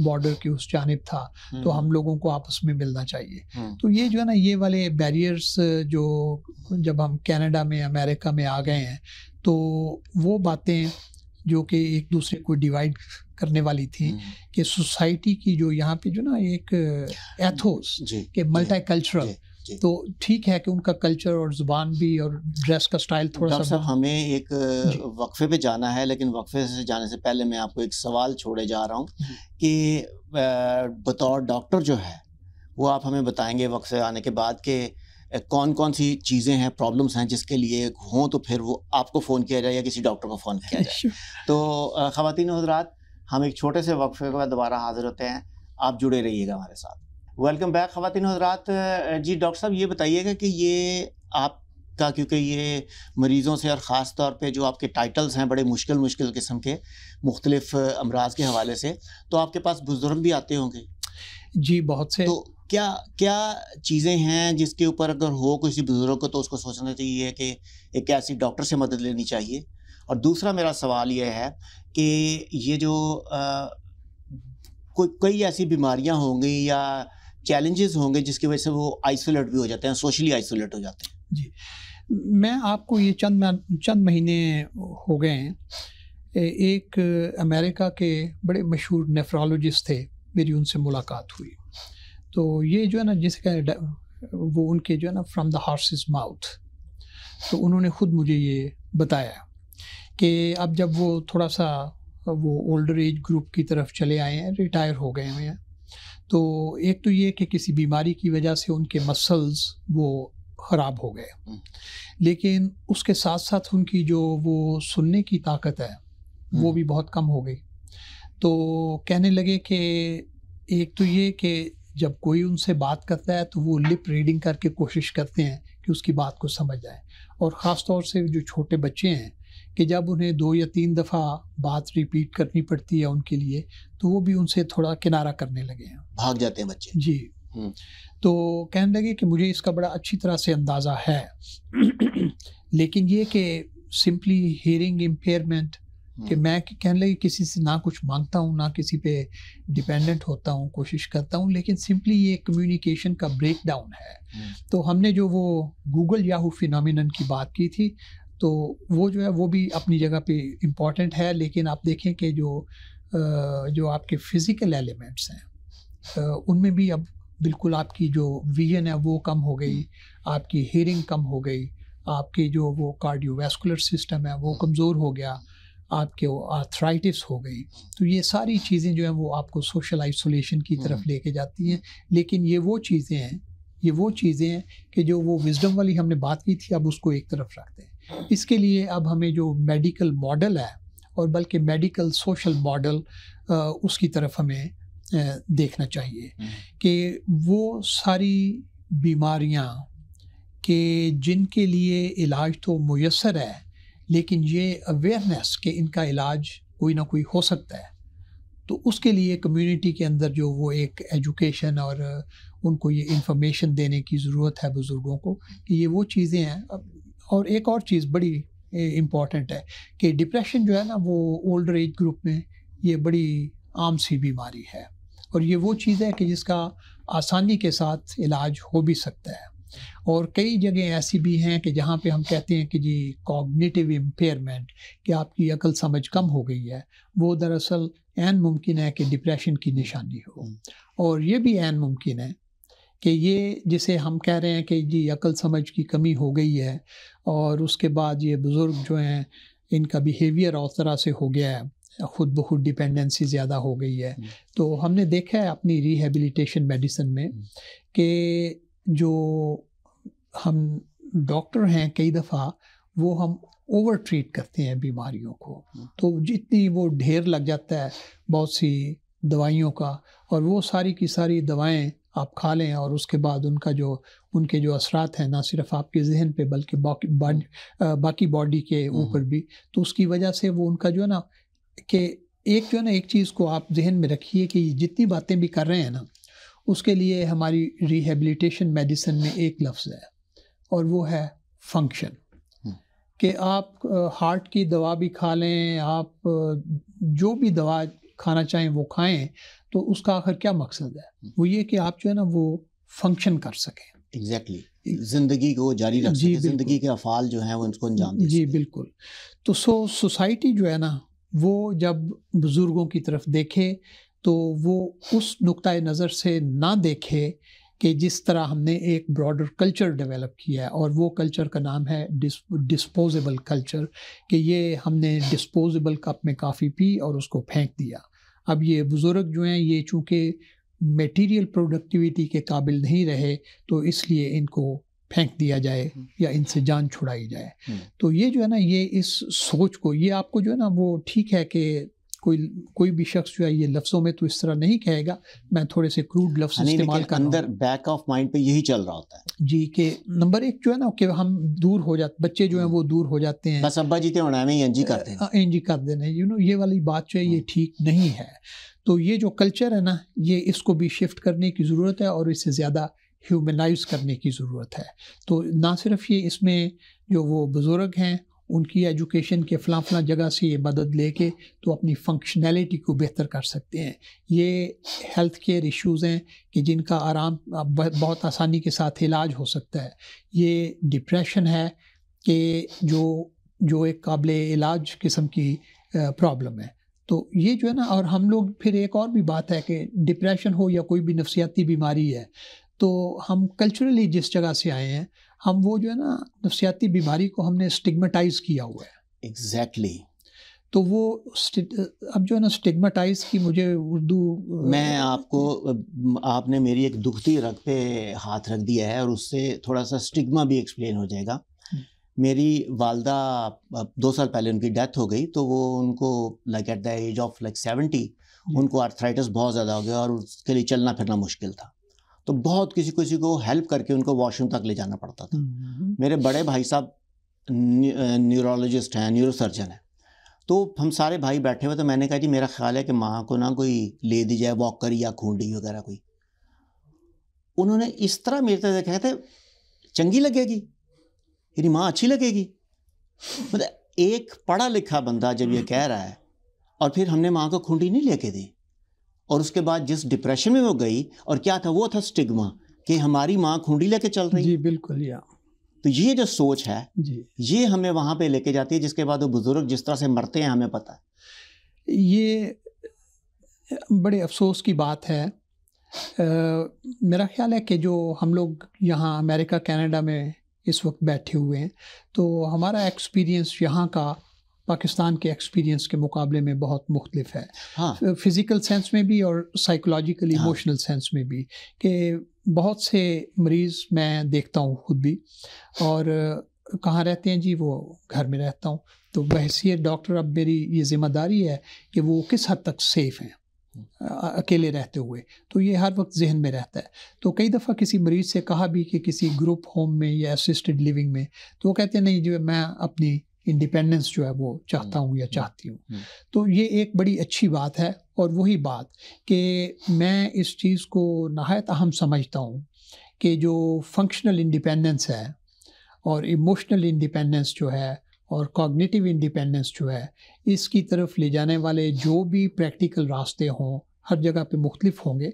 بارڈر کی اس جانب تھا, تو ہم لوگوں کو آپس میں ملنا چاہیے. تو یہ جو ہے نا یہ والے بیریئرز جو جب ہم کینیڈا میں امریکہ میں آ گئے ہیں تو وہ باتیں جو کہ ایک دوسرے کو ڈیوائڈ کرنے والی تھیں, کہ سوسائٹی کی جو یہاں پہ جو نا ایک ایتھوس کہ ملٹی کلچرل, تو ٹھیک ہے کہ ان کا کلچر اور زبان بھی اور ڈریس کا سٹائل تھوڑا سا. ہمیں ایک وقفے پہ جانا ہے, لیکن وقفے سے جانے سے پہلے میں آپ کو ایک سوال چھوڑے جا رہا ہوں کہ بطور ڈاکٹر جو ہے وہ آپ ہمیں بتائیں گے وقفے آنے کے بعد کہ کون کون سی چیزیں ہیں, پرابلمس ہیں جس کے لیے ہوں تو پھر وہ آپ کو فون کیا جائے یا کسی ڈاکٹر کو فون کیا جائے. تو خواتین و حضرات, ہم ایک چھوٹے سے وقفے کے بعد دوبارہ حاضر ہوتے ہیں, آپ جڑے رہیے گا ہمارے ساتھ. ویلکم بیک خواتین و حضرات. جی ڈاکٹر صاحب یہ بتائیے گا کہ یہ آپ کا, کیونکہ یہ مریضوں سے اور خاص طور پہ جو آپ کے ٹائٹلز ہیں بڑے مشکل قسم کے مختلف امراض کے حوالے سے, تو آپ کے پاس بزرگ بھی آتے ہوں گے. جی بہت سے. تو کیا چیزیں ہیں جس کے اوپر اگر ہو کسی بزرگ کو تو اس کو سوچنا چاہیے کہ ایک ایسی ڈاکٹر سے مدد لینی چاہیے؟ اور دوسرا میرا سوال یہ ہے کہ یہ جو کئی ایسی بیماریاں ہوں گی یا چیلنجز ہوں گے جس کی وجہ سے وہ آئسولیٹ بھی ہو جاتے ہیں, سوشلی آئسولیٹ ہو جاتے ہیں. جی میں آپ کو یہ چند مہینے ہو گئے ہیں, ایک امریکہ کے بڑے مشہور نیفرولوجسٹ تھے, میری ان سے ملاقات ہوئی. تو یہ جو ہے نا جس کا وہ ان کے جو ہے نا فرام دا ہارسز ماؤتھ, تو انہوں نے خود مجھے یہ بتایا کہ اب جب وہ تھوڑا سا وہ اولڈر ایج گروپ کی طرف چلے آئے ہیں, ریٹائر ہو گئے ہیں, تو ایک تو یہ کہ کسی بیماری کی وجہ سے ان کے مسلز وہ خراب ہو گئے, لیکن اس کے ساتھ ساتھ ان کی جو وہ سننے کی طاقت ہے وہ بھی بہت کم ہو گئی. تو کہنے لگے کہ ایک تو یہ کہ جب کوئی ان سے بات کرتا ہے تو وہ لپ ریڈنگ کر کے کوشش کرتے ہیں کہ اس کی بات کو سمجھ جائیں, اور خاص طور سے جو چھوٹے بچے ہیں کہ جب انہیں 2 یا 3 دفعہ بات ریپیٹ کرنی پڑتی ہے ان کے لیے, تو وہ بھی ان سے تھوڑا کنارہ کرنے لگے ہیں, بھاگ جاتے ہیں بچے. جی تو کہنے لگے کہ مجھے اس کا بڑا اچھی طرح سے اندازہ ہے, لیکن یہ کہ سمپلی ہیئرنگ امپیئرمنٹ, کہ میں کہنے لگے کسی سے نہ کچھ مانگتا ہوں, نہ کسی پہ ڈیپینڈنٹ ہوتا ہوں, کوشش کرتا ہوں, لیکن سمپلی یہ کمیونیکیشن کا بریک ڈاؤن ہے. تو ہم نے جو وہ گوگل یاہو فینومینن کی بات کی تھی, تو وہ جو ہے وہ بھی اپنی جگہ پہ امپورٹنٹ ہے, لیکن آپ دیکھیں کہ جو آپ کے فزیکل ایلیمنٹس ہیں ان میں بھی اب بالکل آپ کی جو ویژن ہے وہ کم ہو گئی, آپ کی ہیئرنگ کم ہو گئی, آپ کی جو وہ کارڈیو ویسکولر سسٹم ہے وہ کمزور ہو گیا, آپ کے آرتھرائٹس ہو گئی. تو یہ ساری چیزیں جو ہیں وہ آپ کو سوشل آئسولیشن کی طرف لے کے جاتی ہیں. لیکن یہ وہ چیزیں ہیں کہ جو وہ وزڈم والی ہم نے بات کی تھی, اب اس کو ایک طرف رکھتے ہیں. اس کے لیے اب ہمیں جو میڈیکل ماڈل ہے, اور بلکہ میڈیکل سوشل ماڈل, اس کی طرف ہمیں دیکھنا چاہیے کہ وہ ساری بیماریاں کہ جن کے لیے علاج تو میسر ہے, لیکن یہ اویئرنیس کہ ان کا علاج کوئی نہ کوئی ہو سکتا ہے, تو اس کے لیے کمیونٹی کے اندر جو وہ ایک ایجوکیشن اور ان کو یہ انفارمیشن دینے کی ضرورت ہے بزرگوں کو کہ یہ وہ چیزیں ہیں. اور ایک اور چیز بڑی امپورٹنٹ ہے کہ ڈپریشن جو ہے نا وہ اولڈر ایج گروپ میں یہ بڑی عام سی بیماری ہے, اور یہ وہ چیز ہے کہ جس کا آسانی کے ساتھ علاج ہو بھی سکتا ہے. اور کئی جگہیں ایسی بھی ہیں کہ جہاں پہ ہم کہتے ہیں کہ جی کوگنیٹیو امپیئرمنٹ, کہ آپ کی عقل سمجھ کم ہو گئی ہے, وہ دراصل عین ممکن ہے کہ ڈپریشن کی نشانی ہو. اور یہ بھی عین ممکن ہے کہ یہ جسے ہم کہہ رہے ہیں کہ جی عقل سمجھ کی کمی ہو گئی ہے, اور اس کے بعد یہ بزرگ جو ہیں ان کا بیہیویئر اور طرح سے ہو گیا ہے, خود بخود ڈیپینڈنسی زیادہ ہو گئی ہے. تو ہم نے دیکھا ہے اپنی ریہیبلیٹیشن میڈیسن میں کہ جو ہم ڈاکٹر ہیں کئی دفعہ وہ ہم اوور ٹریٹ کرتے ہیں بیماریوں کو, تو جتنی وہ ڈھیر لگ جاتا ہے بہت سی دوائیوں کا, اور وہ ساری کی ساری دوائیں آپ کھا لیں, اور اس کے بعد ان کے جو اثرات ہیں نہ صرف آپ کے ذہن پہ بلکہ باقی باڈی کے اوپر بھی, تو اس کی وجہ سے وہ ان کا جو ہے نا کہ ایک چیز کو آپ ذہن میں رکھیے کہ جتنی باتیں بھی کر رہے ہیں نا, اس کے لیے ہماری ریہیبلیٹیشن میڈیسن میں ایک لفظ ہے, اور وہ ہے فنکشن. کہ آپ ہارٹ کی دوا بھی کھا لیں, آپ جو بھی دوا کھانا چاہیں وہ کھائیں, تو اس کا آخر کیا مقصد ہے؟ وہ یہ کہ آپ جو ہے نا وہ فنکشن کر سکیں, ایگزیکٹلی زندگی کو جاری رکھ سکیں, زندگی کے افعال جو ہیں وہ ان کو انجام دے سکیں. جی بالکل. تو سوسائٹی جو ہے نا وہ جب بزرگوں کی طرف دیکھے تو وہ اس نقطۂ نظر سے نہ دیکھے کہ جس طرح ہم نے ایک براڈر کلچر ڈیولپ کیا ہے, اور وہ کلچر کا نام ہے ڈسپوزیبل کلچر, کہ یہ ہم نے ڈسپوزیبل کپ میں کافی پی اور اس کو پھینک دیا. اب یہ بزرگ جو ہیں یہ چونکہ میٹیریل پروڈکٹیویٹی کے قابل نہیں رہے, تو اس لیے ان کو پھینک دیا جائے یا ان سے جان چھڑائی جائے. تو یہ جو ہے نا یہ اس سوچ کو, یہ آپ کو جو ہے نا وہ ٹھیک ہے کہ کوئی بھی شخص جو ہے یہ لفظوں میں تو اس طرح نہیں کہے گا, میں تھوڑے سے کروڈ لفظ استعمال کر رہا ہوں, اندر بیک آف مائنڈ پہ یہی چل رہا ہوتا ہے جی, کہ نمبر 1 جو ہے نا کہ ہم دور ہو جاتے, بچے جو ہیں وہ دور ہو جاتے ہیں, بس ابا جی تے ہونا ہے میں انجی کرتے ہیں, انجی کر دینا, یہ والی بات جو ہے یہ ٹھیک نہیں ہے. تو یہ جو کلچر ہے نا، یہ اس کو بھی شفٹ کرنے کی ضرورت ہے اور اس سے زیادہ ہیومنائز کرنے کی ضرورت ہے. تو نہ صرف یہ اس میں جو وہ بزرگ ہیں ان کی ایجوکیشن کے فلاں جگہ سے یہ مدد لے کے تو اپنی فنکشنالٹی کو بہتر کر سکتے ہیں. یہ ہیلتھ کیئر ایشوز ہیں کہ جن کا بہت آسانی کے ساتھ علاج ہو سکتا ہے. یہ ڈپریشن ہے کہ جو ایک قابل علاج قسم کی پرابلم ہے. تو یہ جو ہے نا، اور ہم لوگ پھر ایک اور بھی بات ہے کہ ڈپریشن ہو یا کوئی بھی نفسیاتی بیماری ہے، تو ہم کلچرلی جس جگہ سے آئے ہیں، ہم وہ جو ہے نا نفسیاتی بیماری کو ہم نے اسٹگمیٹائز کیا ہوا ہے. ایگزیکٹلی. تو وہ اب جو ہے نا اسٹگمیٹائز کی مجھے اردو میں آپ نے میری ایک دکھتی رگ پہ ہاتھ رکھ دیا ہے اور اس سے تھوڑا سا اسٹگما بھی ایکسپلین ہو جائے گا. میری والدہ 2 سال پہلے ان کی ڈیتھ ہو گئی، تو وہ ان کو like at the age of 70 ان کو آرتھرائٹس بہت زیادہ ہو گیا اور اس کے لیے چلنا پھرنا مشکل تھا. تو بہت کسی کو ہیلپ کر کے ان کو واش روم تک لے جانا پڑتا تھا. میرے بڑے بھائی صاحب نیورولوجسٹ ہیں، نیورو سرجن ہیں. تو ہم سارے بھائی بیٹھے ہوئے، تو میں نے کہا جی میرا خیال ہے کہ ماں کو نہ کوئی لے دی جائے واکر یا کھونڈی وغیرہ کوئی. انہوں نے اس طرح میرے طرح کہتے چنگی لگے گی، یعنی ماں اچھی لگے گی. مطلب ایک پڑھا لکھا بندہ جب یہ کہہ رہا ہے، اور پھر ہم نے ماں کو کھونڈی نہیں لے کے دی، اور اس کے بعد جس ڈپریشن میں وہ گئی، اور کیا تھا، وہ تھا سٹگما کہ ہماری ماں کھونڈی لے کے چل رہی. جی بالکل. تو یہ جو سوچ ہے جی، یہ ہمیں وہاں پہ لے کے جاتی ہے، جس کے بعد وہ بزرگ جس طرح سے مرتے ہیں ہمیں پتہ ہے. یہ بڑے افسوس کی بات ہے. میرا خیال ہے کہ جو ہم لوگ یہاں امریکہ کینیڈا میں اس وقت بیٹھے ہوئے ہیں، تو ہمارا ایکسپیرینس یہاں کا پاکستان کے ایکسپیرینس کے مقابلے میں بہت مختلف ہے. ہاں، فزیکل سینس میں بھی اور سائیکولوجیکل ایموشنل سینس میں بھی. کہ بہت سے مریض میں دیکھتا ہوں خود بھی، اور کہاں رہتے ہیں جی، وہ گھر میں رہتا ہوں. تو بحیثیت ڈاکٹر اب میری یہ ذمہ داری ہے کہ وہ کس حد تک سیف ہیں اکیلے رہتے ہوئے. تو یہ ہر وقت ذہن میں رہتا ہے. تو کئی دفعہ کسی مریض سے کہا بھی کہ کسی گروپ ہوم میں یا اسسٹڈ لیونگ میں، تو وہ کہتے ہیں نہیں جو میں اپنی انڈیپینڈنس جو ہے وہ چاہتا ہوں یا چاہتی ہوں. تو یہ ایک بڑی اچھی بات ہے. اور وہی بات کہ میں اس چیز کو نہایت اہم سمجھتا ہوں کہ جو فنکشنل انڈیپینڈنس ہے اور ایموشنل انڈیپینڈنس جو ہے اور کوگنیٹیو انڈیپینڈنس جو ہے، اس کی طرف لے جانے والے جو بھی پریکٹیکل راستے ہوں ہر جگہ پہ مختلف ہوں گے،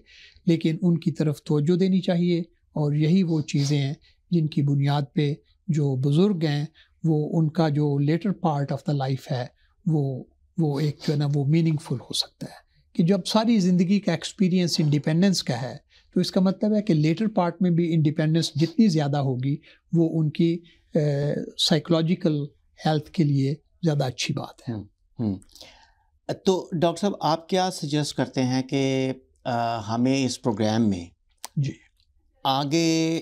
لیکن ان کی طرف توجہ دینی چاہیے. اور یہی وہ چیزیں ہیں جن کی بنیاد پہ جو بزرگ ہیں وہ ان کا جو later part of the life ہے وہ ایک جو ہے نا وہ میننگ فل ہو سکتا ہے. کہ جب ساری زندگی کا ایکسپیرینس انڈیپینڈنس کا ہے، تو اس کا مطلب ہے کہ لیٹر پارٹ میں بھی انڈیپینڈنس جتنی زیادہ ہوگی وہ ان کی سائیکولوجیکل ہیلتھ کے لیے زیادہ اچھی بات ہے. تو ڈاکٹر صاحب آپ کیا سجیسٹ کرتے ہیں کہ ہمیں اس پروگرام میں جی آگے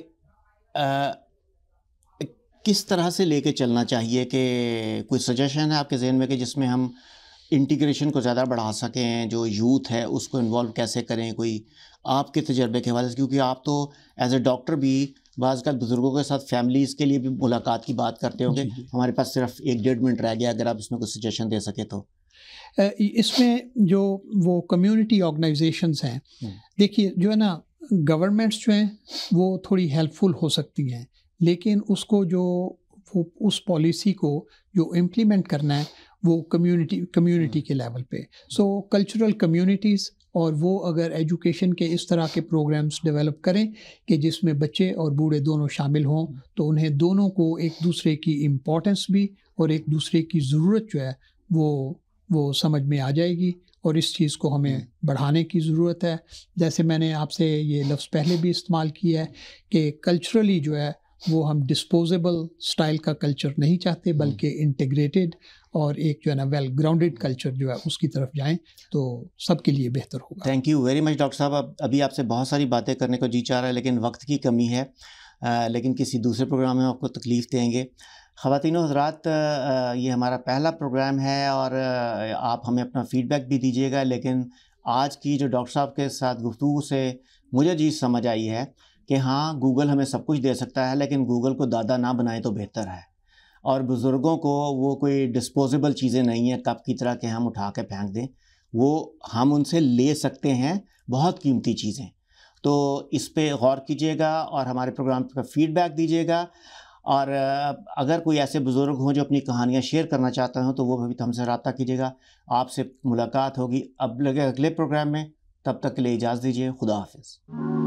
کس طرح سے لے کے چلنا چاہیے؟ کہ کوئی سجیشن ہے آپ کے ذہن میں کہ جس میں ہم انٹیگریشن کو زیادہ بڑھا سکیں، جو یوتھ ہے اس کو انوالو کیسے کریں؟ کوئی آپ کے تجربے کے حوالے سے، کیونکہ آپ تو ایز اے ڈاکٹر بھی بعض کا بزرگوں کے ساتھ فیملیز کے لیے بھی ملاقات کی بات کرتے ہوں گے. ہمارے پاس صرف 1-1.5 منٹ رہ گیا، اگر آپ اس میں کوئی سجیشن دے سکے تو. اس میں جو وہ کمیونٹی آرگنائزیشنز ہیں، دیکھیے جو ہے نا گورنمنٹس جو ہیں وہ تھوڑی ہیلپ فل ہو سکتی ہیں، لیکن اس کو جو اس پالیسی کو جو امپلیمنٹ کرنا ہے وہ کمیونٹی کے لیول پہ. سو کلچرل کمیونٹیز، اور وہ اگر ایجوکیشن کے اس طرح کے پروگرامز ڈیولپ کریں کہ جس میں بچے اور بوڑھے دونوں شامل ہوں، تو انہیں دونوں کو ایک دوسرے کی امپورٹنس بھی اور ایک دوسرے کی ضرورت جو ہے وہ سمجھ میں آ جائے گی. اور اس چیز کو ہمیں بڑھانے کی ضرورت ہے. جیسے میں نے آپ سے یہ لفظ پہلے بھی استعمال کیا ہے کہ کلچرلی جو ہے وہ ہم ڈسپوزیبل سٹائل کا کلچر نہیں چاہتے، بلکہ انٹیگریٹڈ اور ایک جو ہے نا ویل گراؤنڈڈ کلچر جو ہے اس کی طرف جائیں تو سب کے لیے بہتر ہوگا. Thank you very much doctor صاحب. ابھی آپ سے بہت ساری باتیں کرنے کو جی چاہ رہا ہے، لیکن وقت کی کمی ہے، لیکن کسی دوسرے پروگرام میں آپ کو تکلیف دیں گے. خواتین و حضرات، یہ ہمارا پہلا پروگرام ہے اور آپ ہمیں اپنا فیڈ بیک بھی دیجیے گا. لیکن آج کی جو ڈاکٹر صاحب کے ساتھ گفتگو سے مجھے چیز سمجھ آئی ہے کہ ہاں گوگل ہمیں سب کچھ دے سکتا ہے، لیکن گوگل کو دادا نہ بنائیں تو بہتر ہے. اور بزرگوں کو وہ کوئی ڈسپوزیبل چیزیں نہیں ہیں کپ کی طرح کہ ہم اٹھا کے پھینک دیں. وہ ہم ان سے لے سکتے ہیں بہت قیمتی چیزیں. تو اس پہ غور کیجیے گا اور ہمارے پروگرام کا فیڈ بیک دیجیے گا. اور اگر کوئی ایسے بزرگ ہوں جو اپنی کہانیاں شیئر کرنا چاہتے ہوں تو وہ بھی ہم سے رابطہ کیجیے گا. آپ سے ملاقات ہوگی اب لگے اگلے پروگرام میں. تب تک کے لیے اجازت دیجیے. خدا حافظ.